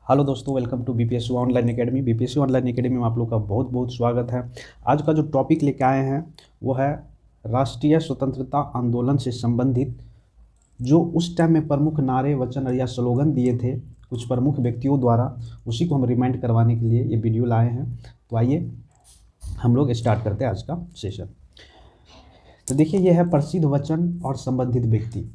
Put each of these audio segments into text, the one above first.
Hello दोस्तों, welcome to BPSC online academy. BPSC online academy में आप लोग का बहुत बहुत स्वागत है। आज का जो टॉपिक लेके आए हैं वो है राष्ट्रीय स्वतंत्रता आंदोलन से संबंधित जो उस टाइम में प्रमुख नारे वचन या स्लोगन दिए थे कुछ प्रमुख व्यक्तियों द्वारा, उसी को हम रिमाइंड करवाने के लिए ये वीडियो लाए हैं। तो आइए हम लोग स्टार्ट करते हैं आज का सेशन। तो देखिए, यह है प्रसिद्ध वचन और संबंधित व्यक्ति,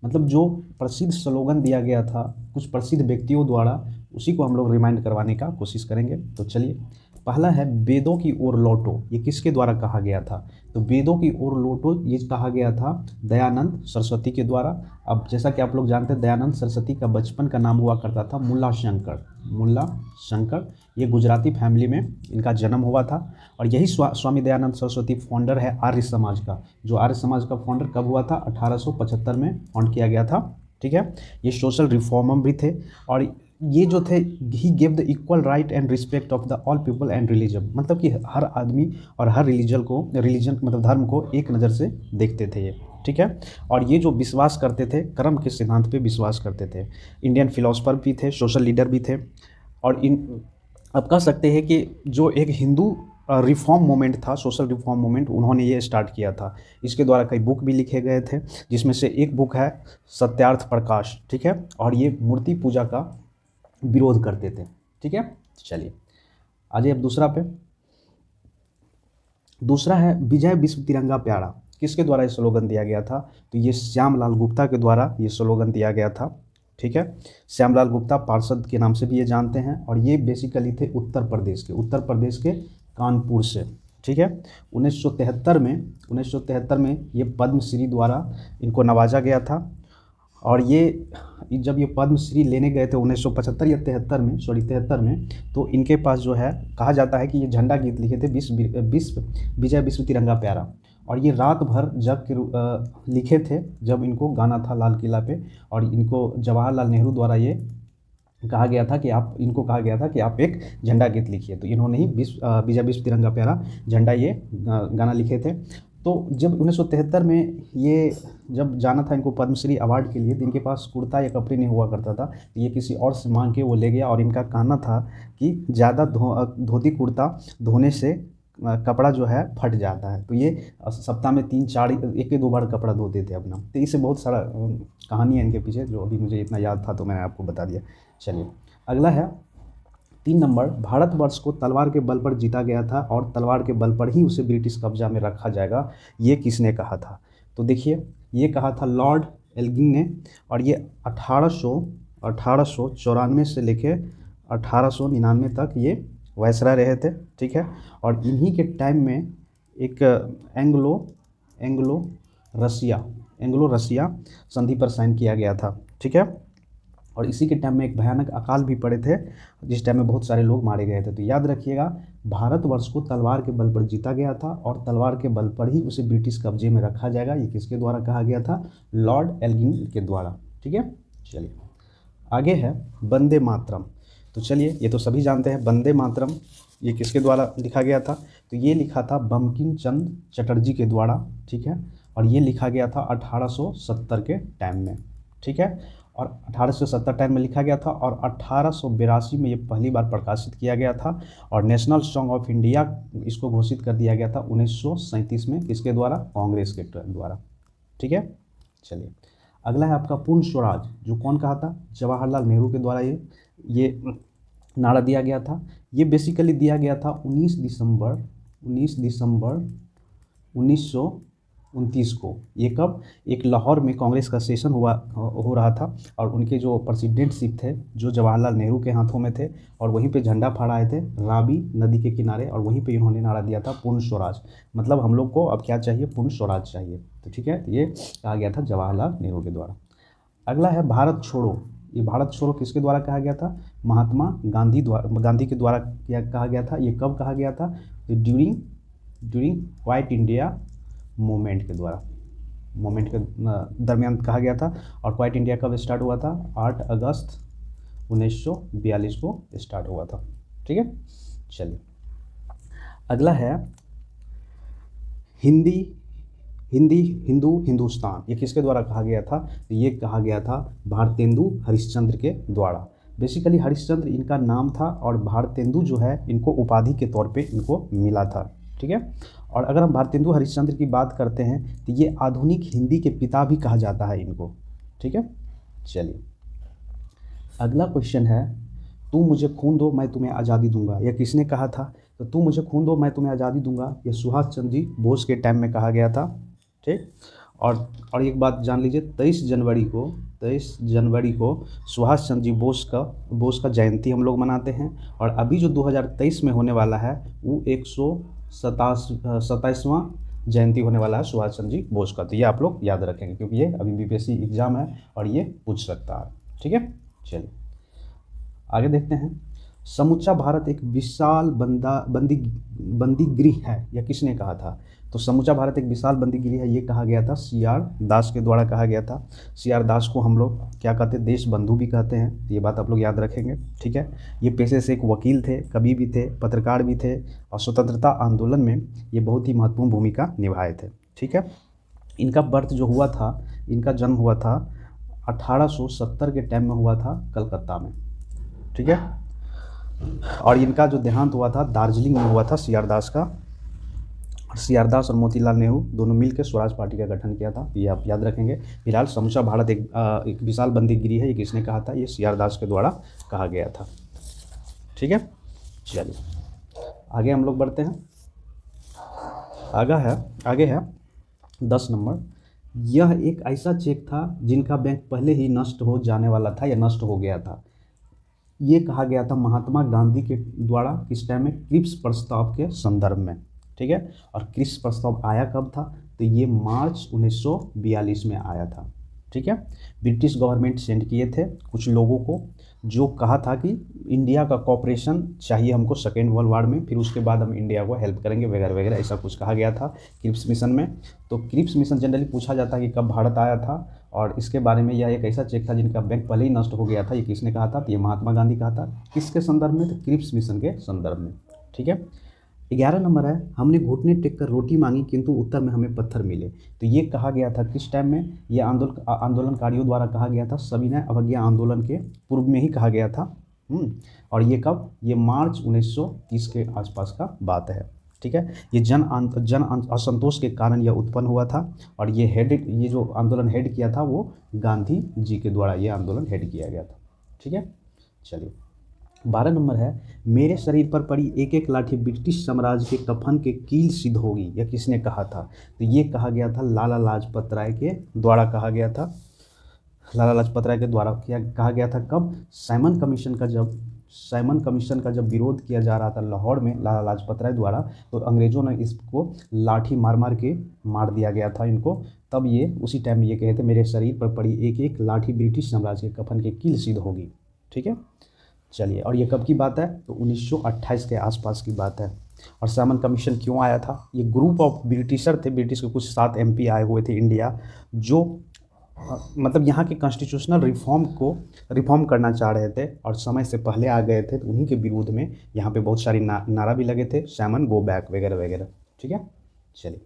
मतलब जो प्रसिद्ध स्लोगन दिया गया था कुछ प्रसिद्ध व्यक्तियों द्वारा, उसी को हम लोग रिमाइंड करवाने का कोशिश करेंगे। तो चलिए, पहला है वेदों की ओर लौटो। ये किसके द्वारा कहा गया था? तो वेदों की ओर लौटो ये कहा गया था दयानंद सरस्वती के द्वारा। अब जैसा कि आप लोग जानते हैं, दयानंद सरस्वती का बचपन का नाम हुआ करता था मुल्ला शंकर। मुल्ला शंकर, ये गुजराती फैमिली में इनका जन्म हुआ था। और यही स्वामी दयानंद सरस्वती फाउंडर है आर्य समाज का। जो आर्य समाज का फाउंडर कब हुआ था? 1875 में फाउंड किया गया था। ठीक है, ये सोशल रिफॉर्मर भी थे। और ये जो थे, he give the equal right and respect of the all people and religion, मतलब कि हर आदमी और हर रिलीजन मतलब धर्म को एक नज़र से देखते थे ये। ठीक है, और ये जो विश्वास करते थे, कर्म के सिद्धांत पे विश्वास करते थे। इंडियन फिलोसफर भी थे, सोशल लीडर भी थे। और इन आप कह सकते हैं कि जो एक हिंदू रिफॉर्म मूवमेंट था, सोशल रिफॉर्म मूवमेंट, उन्होंने ये स्टार्ट किया था। इसके द्वारा कई बुक भी लिखे गए थे, जिसमें से एक बुक है सत्यार्थ प्रकाश। ठीक है, और ये मूर्ति पूजा का विरोध करते थे। ठीक है, चलिए आ जाइए अब दूसरा पे। दूसरा है विजय विश्व तिरंगा प्यारा। किसके द्वारा ये स्लोगन दिया गया था? तो ये श्यामलाल गुप्ता के द्वारा ये स्लोगन दिया गया था। ठीक है, श्यामलाल गुप्ता पार्षद के नाम से भी ये जानते हैं। और ये बेसिकली थे उत्तर प्रदेश के कानपुर से। ठीक है, 1973 में ये पद्मश्री द्वारा इनको नवाजा गया था। और ये जब ये पद्मश्री लेने गए थे 1975 या 73 में, तो इनके पास जो है, कहा जाता है कि ये झंडा गीत लिखे थे विजय विश्व तिरंगा प्यारा। और ये रात भर जग के लिखे थे जब इनको गाना था लाल किला पे। और इनको जवाहरलाल नेहरू द्वारा ये कहा गया था कि आप एक झंडा गीत लिखिए। तो इन्होंने ही विजय विश्व तिरंगा प्यारा झंडा ये गाना लिखे थे। तो जब 1973 में ये जब जाना था इनको पद्मश्री अवार्ड के लिए, तो इनके पास कुर्ता या कपड़े नहीं हुआ करता था। तो ये किसी और से मांग के वो ले गया। और इनका कहना था कि ज़्यादा धोती कुर्ता धोने से कपड़ा जो है फट जाता है। तो ये सप्ताह में 3-4 एक ही 2 बार कपड़ा धोते थे अपना। तो इससे बहुत सारा कहानी है इनके पीछे, जो अभी मुझे इतना याद था तो मैंने आपको बता दिया। चलिए, अगला है 3 नंबर, भारतवर्ष को तलवार के बल पर जीता गया था और तलवार के बल पर ही उसे ब्रिटिश कब्जा में रखा जाएगा। ये किसने कहा था? तो देखिए, ये कहा था लॉर्ड एल्गिन ने। और ये 1894 से लेके 1899 तक ये वायसराय रहे थे। ठीक है, और इन्हीं के टाइम में एक एंग्लो रसिया संधि पर साइन किया गया था। ठीक है, और इसी के टाइम में एक भयानक अकाल भी पड़े थे, जिस टाइम में बहुत सारे लोग मारे गए थे। तो याद रखिएगा, भारतवर्ष को तलवार के बल पर जीता गया था और तलवार के बल पर ही उसे ब्रिटिश कब्जे में रखा जाएगा। ये किसके द्वारा कहा गया था? लॉर्ड एल्गिन के द्वारा। ठीक है, चलिए आगे है वंदे मातरम। तो चलिए, ये तो सभी जानते हैं वंदे मातरम ये किसके द्वारा लिखा गया था? तो ये लिखा था बंकिम चंद्र चटर्जी के द्वारा। ठीक है, और ये लिखा गया था 1870 के टाइम में। ठीक है, और 1870 टाइम में लिखा गया था। और 1882 में ये पहली बार प्रकाशित किया गया था। और नेशनल सॉन्ग ऑफ इंडिया इसको घोषित कर दिया गया था 1937 में। किसके द्वारा? कांग्रेस के द्वारा। ठीक है, चलिए अगला है आपका पूर्ण स्वराज, जो कौन कहा था? जवाहरलाल नेहरू के द्वारा ये नारा दिया गया था। ये बेसिकली दिया गया था 19 दिसंबर 1929 को। ये कब? एक लाहौर में कांग्रेस का सेशन हो रहा था। और उनके जो प्रेसिडेंटशिप थे जो जवाहरलाल नेहरू के हाथों में थे। और वहीं पे झंडा फहराए थे रावी नदी के किनारे। और वहीं पे इन्होंने नारा दिया था पूर्ण स्वराज, मतलब हम लोग को अब क्या चाहिए? पूर्ण स्वराज चाहिए। तो ठीक है, ये कहा गया था जवाहरलाल नेहरू के द्वारा। अगला है भारत छोड़ो। ये भारत छोड़ो किसके द्वारा कहा गया था? महात्मा गांधी के द्वारा कहा गया था। ये कब कहा गया था? ड्यूरिंग क्वाइट इंडिया मूवमेंट के दरमियान कहा गया था। और क्वाइट इंडिया कब स्टार्ट हुआ था? 8 अगस्त 1942 को स्टार्ट हुआ था। ठीक है, चलिए अगला है हिंदुस्तान। ये किसके द्वारा कहा गया था? तो ये कहा गया था भारतेंदु हरिश्चंद्र के द्वारा। बेसिकली हरिश्चंद्र इनका नाम था और भारतेंदु जो है इनको उपाधि के तौर पे इनको मिला था। ठीक है। और अगर हम भारतेंदु हरिश्चंद्र की बात करते हैं तो ये आधुनिक हिंदी के पिता भी कहा जाता है इनको। ठीक है। चलिए अगला क्वेश्चन है, तू मुझे खून दो मैं तुम्हें आज़ादी दूंगा, यह किसने कहा था? तो तू मुझे खून दो मैं तुम्हें आज़ादी दूंगा, यह सुभाष चंद्र जी बोस के टाइम में कहा गया था। ठीक। और एक बात जान लीजिए, 23 जनवरी को सुभाष चंद्र जी बोस का जयंती हम लोग मनाते हैं। और अभी जो 2023 में होने वाला है वो 127वां जयंती होने वाला है सुभाष चंद्र जी बोस का। तो ये आप लोग याद रखेंगे क्योंकि ये अभी बीपीएससी एग्जाम है और ये पूछ सकता है। ठीक है। चलिए आगे देखते हैं। समूचा भारत एक विशाल बंदी गृह है, यह किसने कहा था? तो समूचा भारत एक विशाल बंदी गृह है, ये कहा गया था CR दास के द्वारा कहा गया था। CR दास को हम लोग क्या कहते हैं? देश बंधु भी कहते हैं। ये बात आप लोग याद रखेंगे। ठीक है। ये पेशे से एक वकील थे, कवि भी थे, पत्रकार भी थे और स्वतंत्रता आंदोलन में ये बहुत ही महत्वपूर्ण भूमिका निभाए थे। ठीक है। इनका बर्थ जो हुआ था, इनका जन्म हुआ था 1870 के टाइम में हुआ था कलकत्ता में। ठीक है। और इनका जो देहांत हुआ था दार्जिलिंग में हुआ था CR दास का। CR दास और मोतीलाल नेहरू दोनों मिलकर स्वराज पार्टी का गठन किया था। ये आप याद रखेंगे। फिलहाल समूचा भारत एक विशाल बंदी गृह है, ये किसने कहा था? ये CR दास के द्वारा कहा गया था। ठीक है। चलिए आगे हम लोग बढ़ते हैं। आगे है 10 नंबर। यह एक ऐसा चेक था जिनका बैंक पहले ही नष्ट हो जाने वाला था या नष्ट हो गया था। ये कहा गया था महात्मा गांधी के द्वारा किस टाइम में? क्रिप्स प्रस्ताव के संदर्भ में। ठीक है। और क्रिप्स प्रस्ताव आया कब था? तो ये मार्च 1942 में आया था। ठीक है। ब्रिटिश गवर्नमेंट सेंड किए थे कुछ लोगों को, जो कहा था कि इंडिया का कॉपरेशन चाहिए हमको सेकेंड वर्ल्ड वार में, फिर उसके बाद हम इंडिया को हेल्प करेंगे वगैरह वगैरह, ऐसा कुछ कहा गया था क्रिप्स मिशन में। तो क्रिप्स मिशन जनरली पूछा जाता है कि कब भारत आया था, और इसके बारे में यह एक ऐसा चेक था जिनका बैंक पहले ही नष्ट हो गया था। ये किसने कहा था? तो ये महात्मा गांधी कहा था। किसके संदर्भ में? तो क्रिप्स मिशन के संदर्भ में। ठीक है। 11 नंबर है, हमने घुटने टेक कर रोटी मांगी किंतु उत्तर में हमें पत्थर मिले। तो ये कहा गया था किस टाइम में? ये आंदोलनकारियों द्वारा कहा गया था, सविनय अवज्ञा आंदोलन के पूर्व में ही कहा गया था। और ये कब? ये मार्च 1930 के आसपास का बात है। ठीक है। ये जन असंतोष के कारण यह उत्पन्न हुआ था। और ये जो आंदोलन हेड किया था वो गांधी जी के द्वारा ये आंदोलन हेड किया गया था। ठीक है। चलिए 12 नंबर है, मेरे शरीर पर पड़ी एक एक लाठी ब्रिटिश साम्राज्य के कफन के कील सिद्ध होगी, यह किसने कहा था? तो ये कहा गया था लाला लाजपत राय के द्वारा कहा गया था। लाला लाजपत राय के द्वारा कहा गया था। कब? साइमन कमीशन का जब विरोध किया जा रहा था लाहौर में लाला लाजपत राय द्वारा, तो अंग्रेज़ों ने इसको लाठी मार के मार दिया गया था इनको। तब ये उसी टाइम में ये कहे थे, मेरे शरीर पर पड़ी एक एक लाठी ब्रिटिश साम्राज्य के कफन के कील सिद्ध होगी। ठीक है। चलिए, और ये कब की बात है? तो 1928 के आसपास की बात है। और साइमन कमीशन क्यों आया था? ये ग्रुप ऑफ ब्रिटिशर थे, ब्रिटिश के कुछ 7 MP आए हुए थे इंडिया, जो मतलब यहाँ के कॉन्स्टिट्यूशनल रिफॉर्म करना चाह रहे थे और समय से पहले आ गए थे। तो उन्हीं के विरोध में यहाँ पे बहुत सारी नारा भी लगे थे, साइमन गो बैक वगैरह वगैरह। ठीक है। चलिए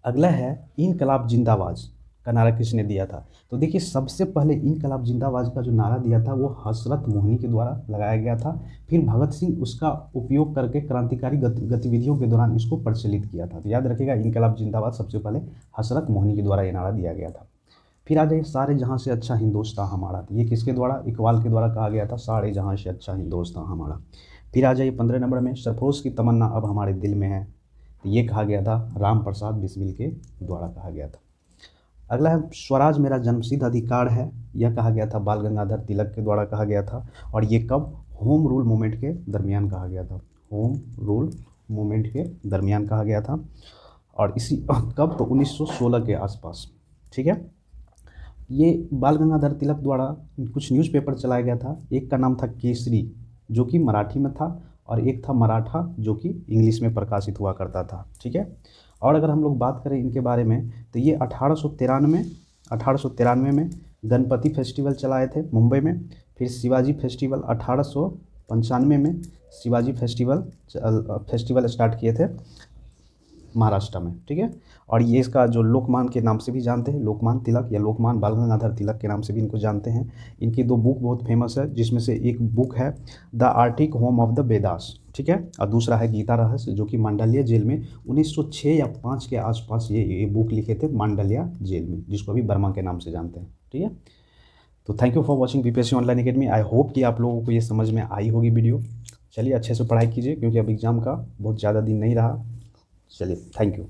अगला है, इनकलाब जिंदाबाद का नारा किसने दिया था? तो देखिए, सबसे पहले इनकलाब जिंदाबाद का जो नारा दिया था वो हसरत मोहनी के द्वारा लगाया गया था। फिर भगत सिंह उसका उपयोग करके क्रांतिकारी गतिविधियों के दौरान इसको प्रचलित किया था। तो याद रखिएगा, इनकलाब जिंदाबाद सबसे पहले हसरत मोहनी के द्वारा ये नारा दिया गया था। फिर आ जाइए, सारे जहाँ से अच्छा हिंदुस्तान हमारा, ये किसके द्वारा? इकबाल के द्वारा कहा गया था, सारे जहाँ से अच्छा हिंदुस्तान हमारा। फिर आ जाइए 15 नंबर में, सरफरोश की तमन्ना अब हमारे दिल में है, तो ये कहा गया था राम प्रसाद बिस्मिल के द्वारा कहा गया था। अगला है, स्वराज मेरा जन्मसिद्ध अधिकार है, यह कहा गया था बाल गंगाधर तिलक के द्वारा कहा गया था। और ये कब? होम रूल मूवमेंट के दरमियान कहा गया था। होम रूल मूवमेंट के दरमियान कहा गया था। और इसी कब? तो 1916 के आसपास। ठीक है। ये बाल गंगाधर तिलक द्वारा कुछ न्यूज़पेपर चलाया गया था। एक का नाम था केसरी, जो कि मराठी में था, और एक था मराठा, जो कि इंग्लिश में प्रकाशित हुआ करता था। ठीक है। और अगर हम लोग बात करें इनके बारे में, तो ये 1893 में गणपति फेस्टिवल चलाए थे मुंबई में। फिर शिवाजी फेस्टिवल 1895 में शिवाजी फेस्टिवल स्टार्ट किए थे। महाराष्ट्र में, ठीक है। और ये इसका जो लोकमान्य के नाम से भी जानते हैं, लोकमान्य तिलक या लोकमान्य बाल गंगाधर तिलक के नाम से भी इनको जानते हैं। इनकी 2 बुक बहुत फेमस है, जिसमें से एक बुक है the Arctic home of the Vedas, ठीक है, और दूसरा है गीता रहस्य, जो कि मांडल्या जेल में 1906 या 5 के आसपास ये बुक लिखे थे मांडल्या जेल में, जिसको अभी बर्मा के नाम से जानते हैं, ठीक है। तो thank you for watching BPSC online academy. I hope कि आप लोगों को ये समझ में आई होगी वीडियो। चलिए अच्छे से पढ़ाई कीजिए, क्योंकि अब एग्ज़ाम का बहुत ज़्यादा दिन नहीं रहा। चलिए, थैंक यू।